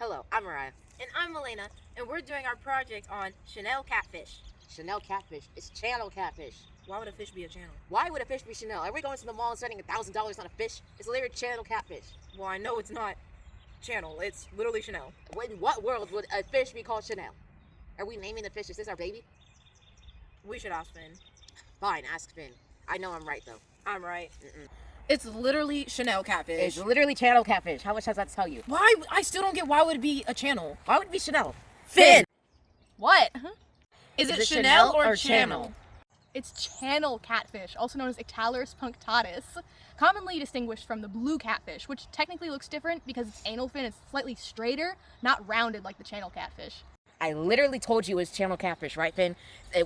Hello, I'm Mariyah. And I'm Malayna, and we're doing our project on Chanel catfish. Chanel catfish. It's channel catfish. Why would a fish be a channel? Why would a fish be Chanel? Are we going to the mall and spending $1,000 on a fish? It's literally channel catfish. Well, I know it's not channel. It's literally Chanel. In what world would a fish be called Chanel? Are we naming the fish? Is this our baby? We should ask Finn. Fine, ask Finn. I know I'm right, though. I'm right. It's literally Chanel catfish. It's literally channel catfish. How much does that tell you? Why? I still don't get why would it be a channel? Why would it be Chanel? Finn! What? Is it Chanel or channel? It's channel catfish, also known as Ictalurus punctatus, commonly distinguished from the blue catfish, which technically looks different because its anal fin is slightly straighter, not rounded like the channel catfish. I literally told you it's channel catfish, right, Finn?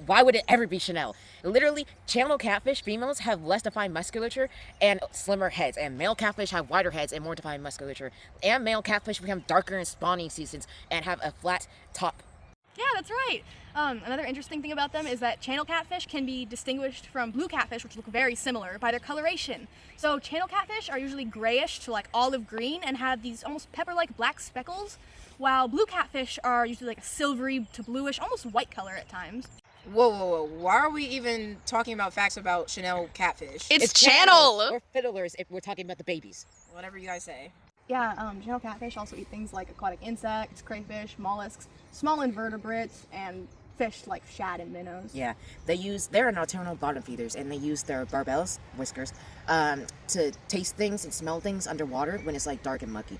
Why would it ever be Chanel? Literally, channel catfish females have less defined musculature and slimmer heads, and male catfish have wider heads and more defined musculature. And male catfish become darker in spawning seasons and have a flat top. Yeah, that's right. Another interesting thing about them is that channel catfish can be distinguished from blue catfish, which look very similar, by their coloration. So channel catfish are usually grayish to like olive green and have these almost pepper-like black speckles, while blue catfish are usually like a silvery to bluish, almost white color at times. Whoa. Why are we even talking about facts about Chanel catfish? It's channel! We're fiddlers if we're talking about the babies. Whatever you guys say. Yeah, channel catfish also eat things like aquatic insects, crayfish, mollusks, small invertebrates, and fish like shad and minnows. Yeah, they're nocturnal bottom feeders, and they use their barbellus, whiskers, to taste things and smell things underwater when it's like dark and mucky.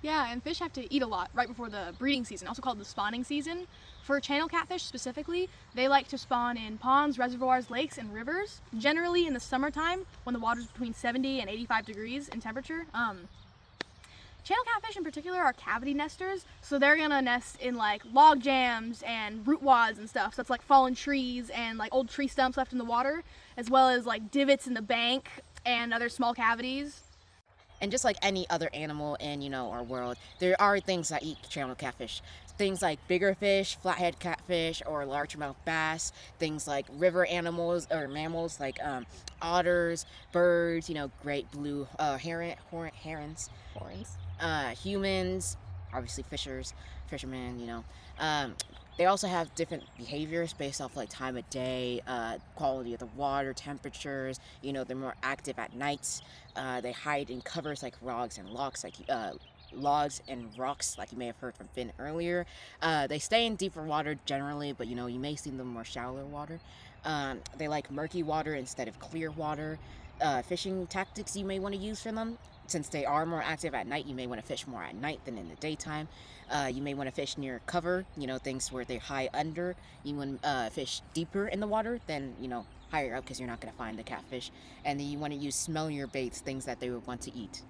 Yeah, and fish have to eat a lot right before the breeding season, also called the spawning season. For channel catfish specifically, they like to spawn in ponds, reservoirs, lakes, and rivers, generally in the summertime when the water's between 70 and 85 degrees in temperature. Channel catfish in particular are cavity nesters, so they're gonna nest in like log jams and root wads and stuff. So it's like fallen trees and like old tree stumps left in the water, as well as like divots in the bank and other small cavities. And just like any other animal in, our world, there are things that eat channel catfish. Things like bigger fish, flathead catfish, or largemouth bass. Things like river animals or mammals like otters, birds, great blue herons. Humans, obviously fishermen, they also have different behaviors based off like time of day, quality of the water, temperatures. They're more active at night. They hide in covers like logs and rocks, like you may have heard from Finn earlier. They stay in deeper water generally, but you may see them more shallower water. They like murky water instead of clear water. Fishing tactics you may want to use for them. Since they are more active at night, you may want to fish more at night than in the daytime. You may want to fish near cover, things where they're high under. You want to fish deeper in the water than, higher up because you're not going to find the catfish. And then you want to use smellier baits, things that they would want to eat.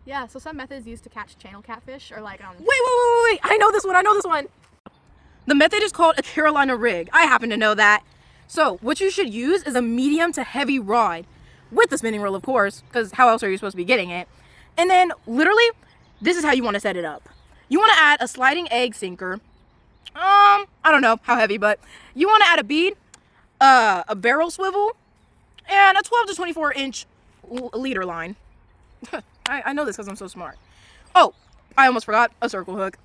Yeah, so some methods used to catch channel catfish are like Wait! I know this one! The method is called a Carolina rig. I happen to know that. So, what you should use is a medium to heavy rod. With the spinning reel, of course, because how else are you supposed to be getting it? And then, literally, this is how you want to set it up. You want to add a sliding egg sinker. I don't know how heavy, but you want to add a bead, a barrel swivel, and a 12 to 24 inch leader line. I know this because I'm so smart. Oh, I almost forgot a circle hook.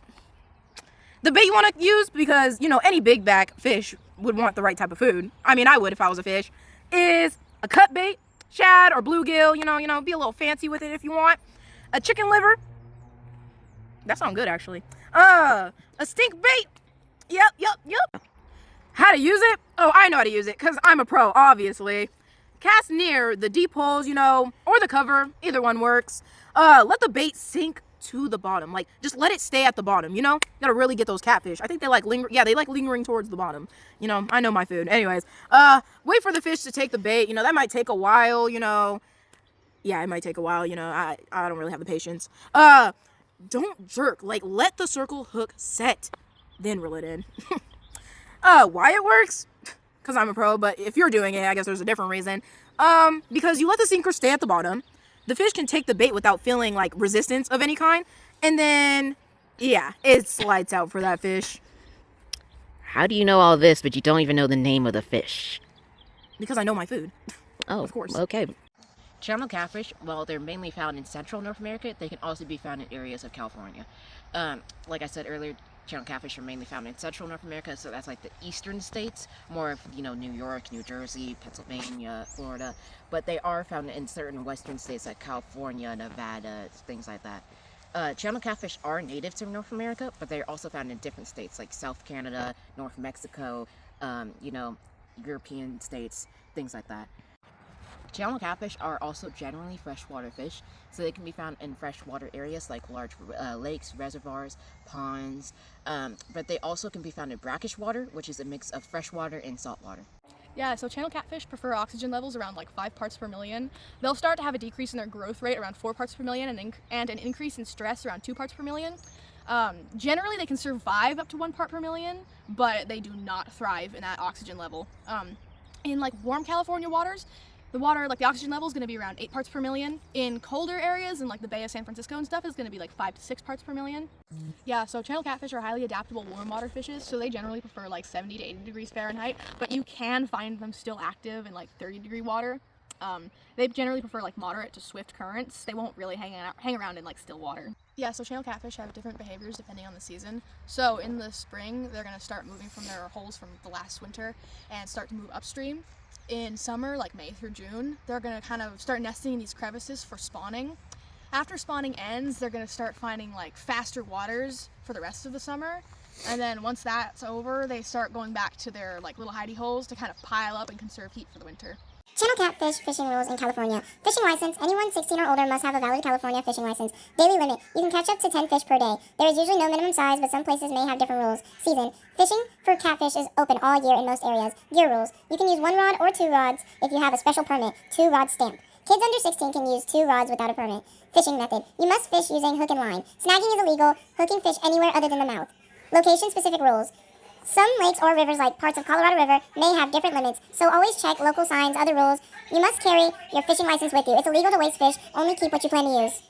The bait you want to use, because, any big back fish would want the right type of food. I mean, I would if I was a fish, is a cut bait. Shad or bluegill, be a little fancy with it if you want. A chicken liver. That sounds good, actually. A stink bait. Yep. How to use it? Oh, I know how to use it, because I'm a pro, obviously. Cast near the deep holes, or the cover. Either one works. Let the bait sink to the bottom. Like, just let it stay at the bottom, Gotta really get those catfish. I think they like they like lingering towards the bottom. I know my food. Anyways, wait for the fish to take the bait. That might take a while, Yeah, it might take a while, I don't really have the patience. Don't jerk. Like, let the circle hook set, then reel it in. Why it works? Because I'm a pro, but if you're doing it, I guess there's a different reason. Because you let the sinker stay at the bottom. The fish can take the bait without feeling like resistance of any kind. And then, yeah, it slides out for that fish. How do you know all this, but you don't even know the name of the fish? Because I know my food. Oh, of course. Okay. Channel catfish, while they're mainly found in central North America, they can also be found in areas of California. Like I said earlier, channel catfish are mainly found in central North America, so that's like the eastern states, more of, New York, New Jersey, Pennsylvania, Florida. But they are found in certain western states like California, Nevada, things like that. Channel catfish are native to North America, but they're also found in different states like South Canada, North Mexico, European states, things like that. Channel catfish are also generally freshwater fish, so they can be found in freshwater areas like large lakes, reservoirs, ponds, but they also can be found in brackish water, which is a mix of freshwater and saltwater. Yeah, so channel catfish prefer oxygen levels around like 5 parts per million. They'll start to have a decrease in their growth rate around 4 parts per million and an increase in stress around 2 parts per million. Generally, they can survive up to 1 part per million, but they do not thrive in that oxygen level. In like warm California waters, the water, like the oxygen level is going to be around 8 parts per million. In colder areas, in like the Bay of San Francisco and stuff, is going to be like 5 to 6 parts per million. Yeah, so channel catfish are highly adaptable warm water fishes, so they generally prefer like 70 to 80 degrees Fahrenheit, but you can find them still active in like 30-degree water. They generally prefer like moderate to swift currents. They won't really hang around in like still water. Yeah, so channel catfish have different behaviors depending on the season. So in the spring, they're going to start moving from their holes from the last winter and start to move upstream. In summer, like May through June, they're going to kind of start nesting in these crevices for spawning. After spawning ends, they're going to start finding like faster waters for the rest of the summer. And then once that's over, they start going back to their like little hidey holes to kind of pile up and conserve heat for the winter. Channel catfish fishing rules in California. Fishing license. Anyone 16 or older must have a valid California fishing license. Daily limit. You can catch up to 10 fish per day. There is usually no minimum size, but some places may have different rules. Season. Fishing for catfish is open all year in most areas. Gear rules. You can use 1 rod or 2 rods if you have a special permit. 2 rod stamp. Kids under 16 can use 2 rods without a permit. Fishing method. You must fish using hook and line. Snagging is illegal. Hooking fish anywhere other than the mouth. Location-specific rules. Some lakes or rivers, like parts of Colorado River, may have different limits, so always check local signs, other rules. You must carry your fishing license with you. It's illegal to waste fish. Only keep what you plan to use.